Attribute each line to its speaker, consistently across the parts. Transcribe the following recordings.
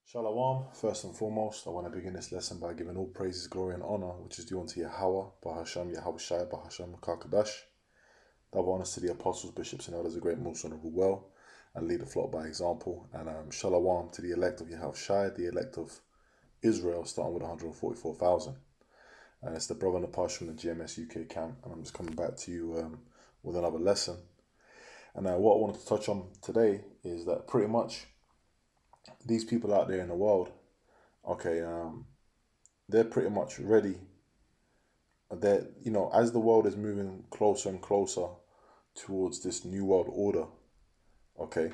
Speaker 1: Shalom. First and foremost, I want to begin this lesson by giving all praises, glory, and honor, which is due unto Yahweh, Bahasham, Yahweh Shai, Bahasham, Kakadash. Double honors to the apostles, bishops, and elders, the great Muslim who well and lead the flock by example. And shalom to the elect of Yahweh Shai, the elect of Israel, starting with 144,000. And it's the brother in the Pash from the GMS UK camp. And I'm just coming back to you with another lesson. And what I wanted to touch on today is that pretty much these people out there in the world, they're pretty much ready. That as the world is moving closer and closer towards this new world order, okay,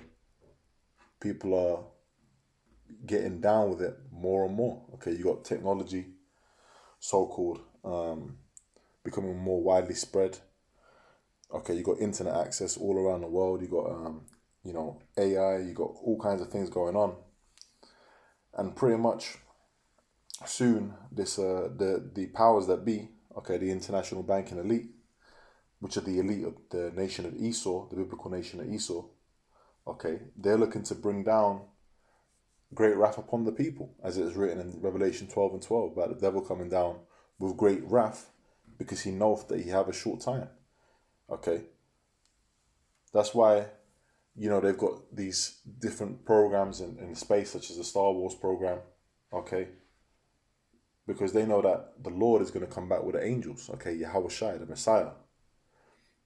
Speaker 1: people are getting down with it more and more. Okay, you got technology, so-called, becoming more widely spread. Okay, you got internet access all around the world. You got AI. You got all kinds of things going on, and pretty much soon this the powers that be, okay, the international banking elite, which are the elite of the nation of Esau, the biblical nation of Esau, okay, they're looking to bring down great wrath upon the people, as it is written in Revelation 12 and 12 about the devil coming down with great wrath because he knoweth that he have a short time. Okay, that's why they've got these different programs in space, such as the Star Wars program, okay, because they know that the Lord is going to come back with the angels, okay, Yahweh Shai, the Messiah.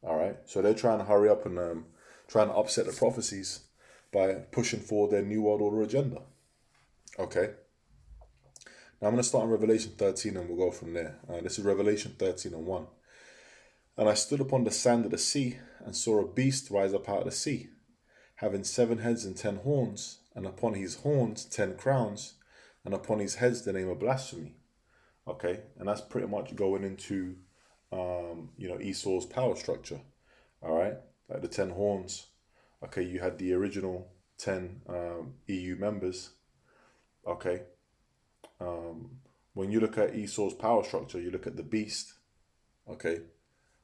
Speaker 1: All right, so they're trying to hurry up and trying to upset the prophecies by pushing forward their New World Order agenda. Okay, now I'm going to start in Revelation 13 and we'll go from there. This is Revelation 13 and 1. And I stood upon the sand of the sea and saw a beast rise up out of the sea, having 7 heads and 10 horns, and upon his horns 10 crowns, and upon his heads the name of blasphemy. Okay, and that's pretty much going into Esau's power structure. All right, like the 10 horns. Okay, you had the original 10 EU members. Okay, when you look at Esau's power structure, you look at the beast. Okay,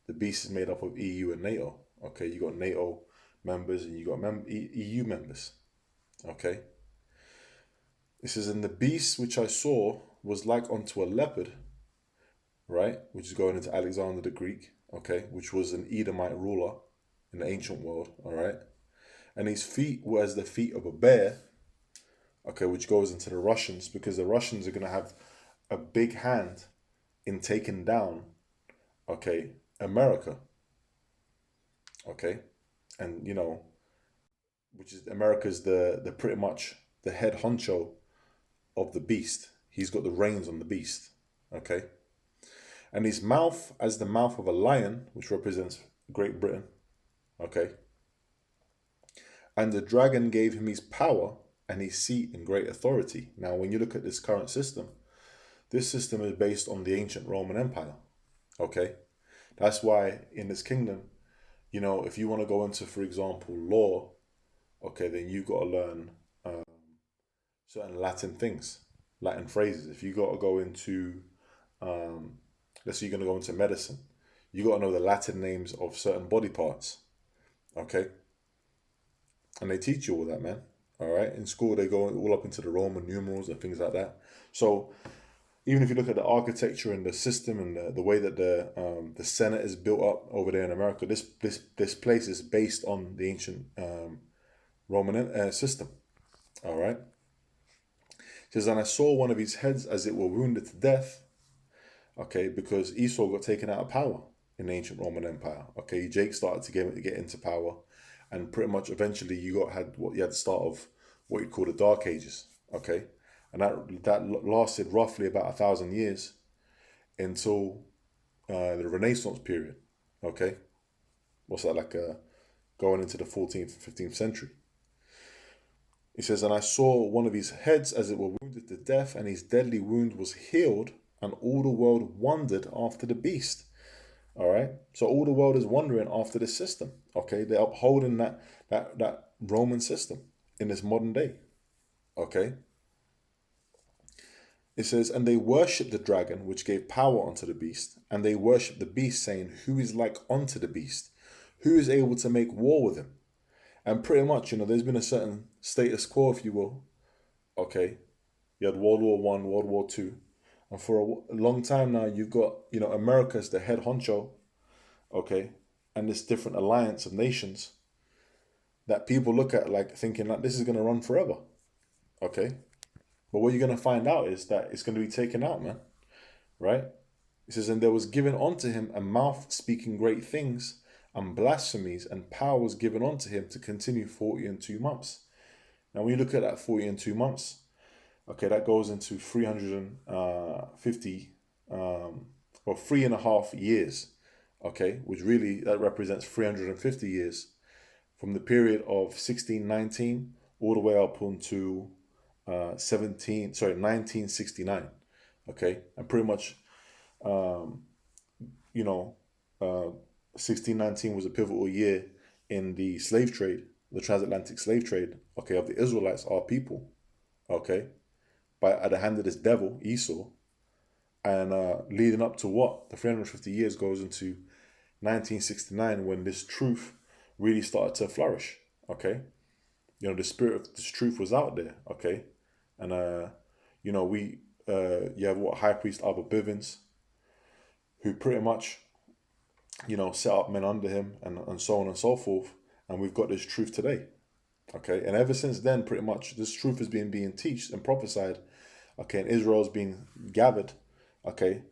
Speaker 1: the beast is made up of EU and NATO. Okay, you got NATO members and you got EU members. Okay, this is in the beast which I saw was like unto a leopard, right? Which is going into Alexander the Greek, okay, which was an Edomite ruler in the ancient world, all right? And his feet were as the feet of a bear, okay, which goes into the Russians, because the Russians are going to have a big hand in taking down, okay, America, okay? And, which is America's the pretty much the head honcho of the beast. He's got the reins on the beast, okay? And his mouth as the mouth of a lion, which represents Great Britain, okay? And the dragon gave him his power and his seat and great authority. Now, when you look at this current system, this system is based on the ancient Roman Empire, okay? That's why in this kingdom, if you want to go into, for example, law, okay, then you got to learn certain Latin things, Latin phrases. If you got to go into, let's say you're going to go into medicine, you got to know the Latin names of certain body parts, okay? And they teach you all that, man. All right. In school, they go all up into the Roman numerals and things like that. So even if you look at the architecture and the system and the way that the Senate is built up over there in America, this place is based on the ancient Roman system. All right. It says, and I saw one of his heads as it were wounded to death. Okay, because Esau got taken out of power in the ancient Roman Empire. Okay, Jake started to get into power. And pretty much eventually you had the start of what you'd call the Dark Ages, okay, and that lasted roughly about 1,000 years until the Renaissance period, okay. What's that like? Going into the 14th, 15th century. It says, and I saw one of his heads as it were wounded to death, and his deadly wound was healed, and all the world wondered after the beast. All right, so all the world is wondering after this system. Okay, they're upholding that Roman system in this modern day. Okay, it says, and they worship the dragon, which gave power unto the beast, and they worship the beast, saying, who is like unto the beast? Who is able to make war with him? And pretty much, there's been a certain status quo, if you will, okay, You had World War One, World War Two, and for a long time now, you've got America as the head honcho, okay, and this different alliance of nations that people look at like thinking like this is gonna run forever, okay. But what you're gonna find out is that it's gonna be taken out, man. Right? It says, and there was given unto him a mouth speaking great things and blasphemies, and power was given unto him to continue 40 and 2 months. Now, when you look at that 40 and 2 months, okay, that goes into 350 or 3.5 years, okay, which really that represents 350 years from the period of 1619 all the way up into 1969, okay, and pretty much, you know, 1619 was a pivotal year in the slave trade, the transatlantic slave trade, okay, of the Israelites, our people, okay, at the hand of this devil, Esau, and leading up to what? The 350 years goes into 1969 when this truth really started to flourish, okay? The spirit of this truth was out there, okay? And, you have what, High Priest Abba Bivens, who pretty much, set up men under him and so on and so forth. And we've got this truth today, okay? And ever since then, pretty much, this truth has been being taught and prophesied, okay? And Israel's been gathered, okay?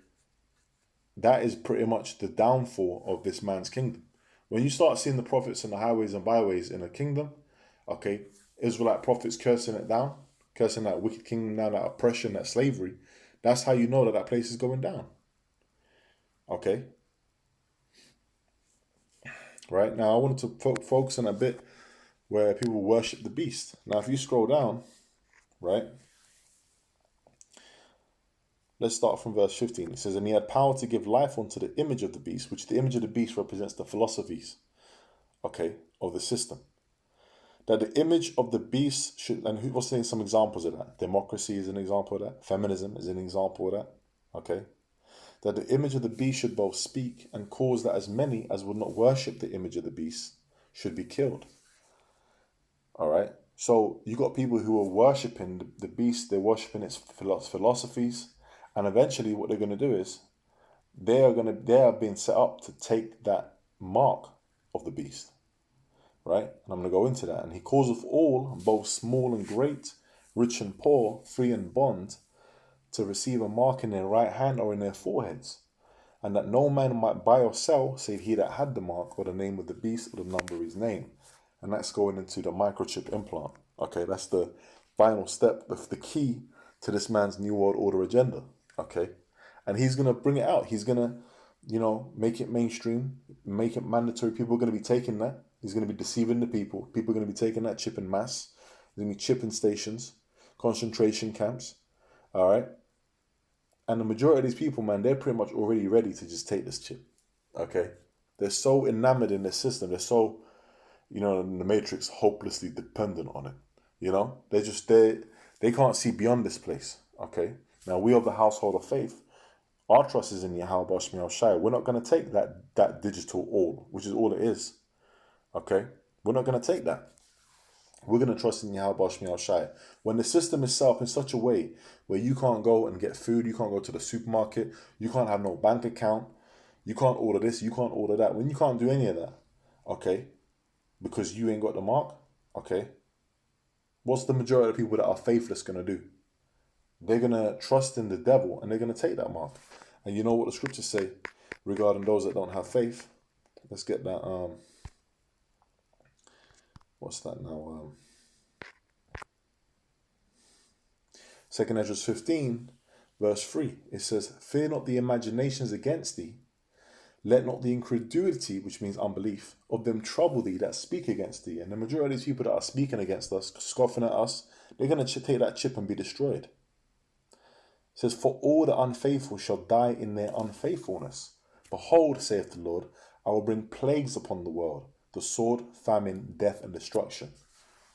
Speaker 1: That is pretty much the downfall of this man's kingdom. When you start seeing the prophets on the highways and byways in a kingdom, okay, Israelite prophets cursing it down, cursing that wicked kingdom down, that oppression, that slavery, that's how you know that place is going down. Okay? Right? Now, I wanted to focus on a bit where people worship the beast. Now, if you scroll down, right, let's start from verse 15. It says, and he had power to give life unto the image of the beast, which the image of the beast represents the philosophies, okay, of the system. That the image of the beast should, and who was saying some examples of that? Democracy is an example of that. Feminism is an example of that. Okay. That the image of the beast should both speak and cause that as many as would not worship the image of the beast should be killed. All right. So you got people who are worshipping the beast, they're worshipping its philosophies, and eventually what they're going to do is they are being set up to take that mark of the beast. Right? And I'm going to go into that. And he causeth all, both small and great, rich and poor, free and bond, to receive a mark in their right hand or in their foreheads, and that no man might buy or sell, save he that had the mark, or the name of the beast, or the number of his name. And that's going into the microchip implant. Okay, that's the final step, the key to this man's New World Order agenda. Okay, and he's going to bring it out. He's going to, make it mainstream, make it mandatory. People are going to be taking that. He's going to be deceiving the people. People are going to be taking that chip in mass. There's going to be chipping stations, concentration camps. All right. And the majority of these people, man, they're pretty much already ready to just take this chip. Okay. They're so enamored in this system. They're so, in the Matrix, hopelessly dependent on it. They can't see beyond this place. Okay. Now, we of the household of faith, our trust is in Yahweh Shmi Shai. We're not going to take that digital all, which is all it is. Okay? We're not going to take that. We're going to trust in Yahweh Shmi Shai. When the system is set up in such a way where you can't go and get food, you can't go to the supermarket, you can't have no bank account, you can't order this, you can't order that. When you can't do any of that, okay, because you ain't got the mark, okay, what's the majority of people that are faithless going to do? They're going to trust in the devil and they're going to take that mark. And you know what the scriptures say regarding those that don't have faith? Let's get that. What's that now? 2 Ezra 15, verse 3. It says, fear not the imaginations against thee. Let not the incredulity, which means unbelief, of them trouble thee that speak against thee. And the majority of these people that are speaking against us, scoffing at us, they're going to take that chip and be destroyed. It says, for all the unfaithful shall die in their unfaithfulness. Behold, saith the Lord, I will bring plagues upon the world, the sword, famine, death, and destruction.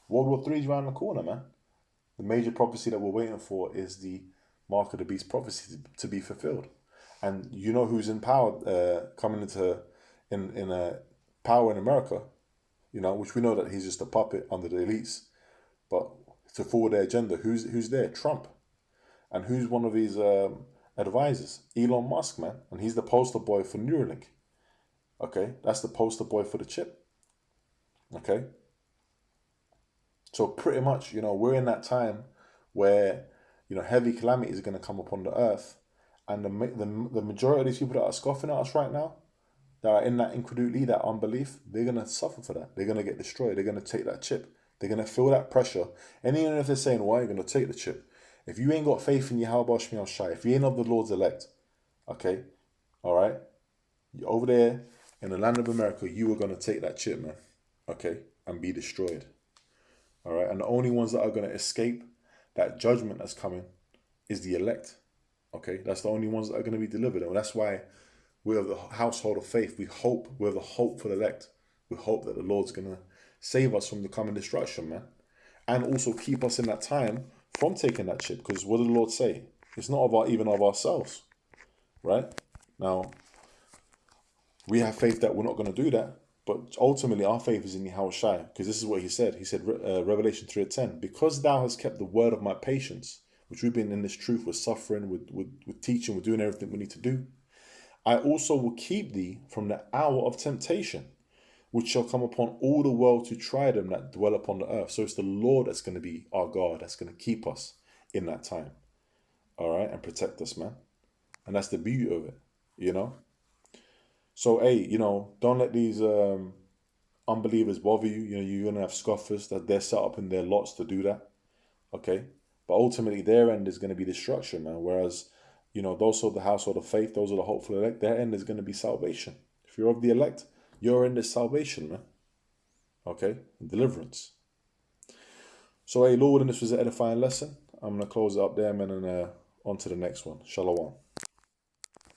Speaker 1: World War III is around the corner, man. The major prophecy that we're waiting for is the mark of the beast prophecy to be fulfilled. And you know who's in power, coming into power in America, which we know that he's just a puppet under the elites. But to forward their agenda, who's there? Trump. And who's one of his advisors? Elon Musk, man. And he's the poster boy for Neuralink. Okay, that's the poster boy for the chip. Okay. So pretty much, we're in that time where, heavy calamities are going to come upon the earth. And the majority of these people that are scoffing at us right now, that are in that incredulity, that unbelief, they're going to suffer for that. They're going to get destroyed. They're going to take that chip. They're going to feel that pressure. And even if they're saying, why are you going to take the chip? If you ain't got faith in Yahweh Shmi Shai, if you ain't of the Lord's elect, okay, all right, you're over there in the land of America, you are going to take that chip, man, okay, and be destroyed. All right, and the only ones that are going to escape that judgment that's coming is the elect. Okay, that's the only ones that are going to be delivered. And that's why we're the household of faith. We're the hope for the elect. We hope that the Lord's going to save us from the coming destruction, man. And also keep us in that time from taking that chip. Because what did the Lord say? It's not even of ourselves, right? Now, we have faith that we're not going to do that. But ultimately, our faith is in Yahweh Shai. Because this is what he said. He said, Revelation 3:10, because thou hast kept the word of my patience, which we've been in this truth, we're suffering, with teaching, we're doing everything we need to do. I also will keep thee from the hour of temptation, which shall come upon all the world to try them that dwell upon the earth. So it's the Lord that's going to be our God, that's going to keep us in that time. All right, and protect us, man. And that's the beauty of it, So, hey, don't let these unbelievers bother you. You're going to have scoffers that they're set up in their lots to do that. Okay? But ultimately, their end is going to be destruction, man. Whereas, those are the household of faith, those are the hopeful elect, their end is going to be salvation. If you're of the elect, your end is salvation, man. Okay? Deliverance. So, hey, Lord, and this was an edifying lesson. I'm going to close it up there, man, and on to the next one. Shalom.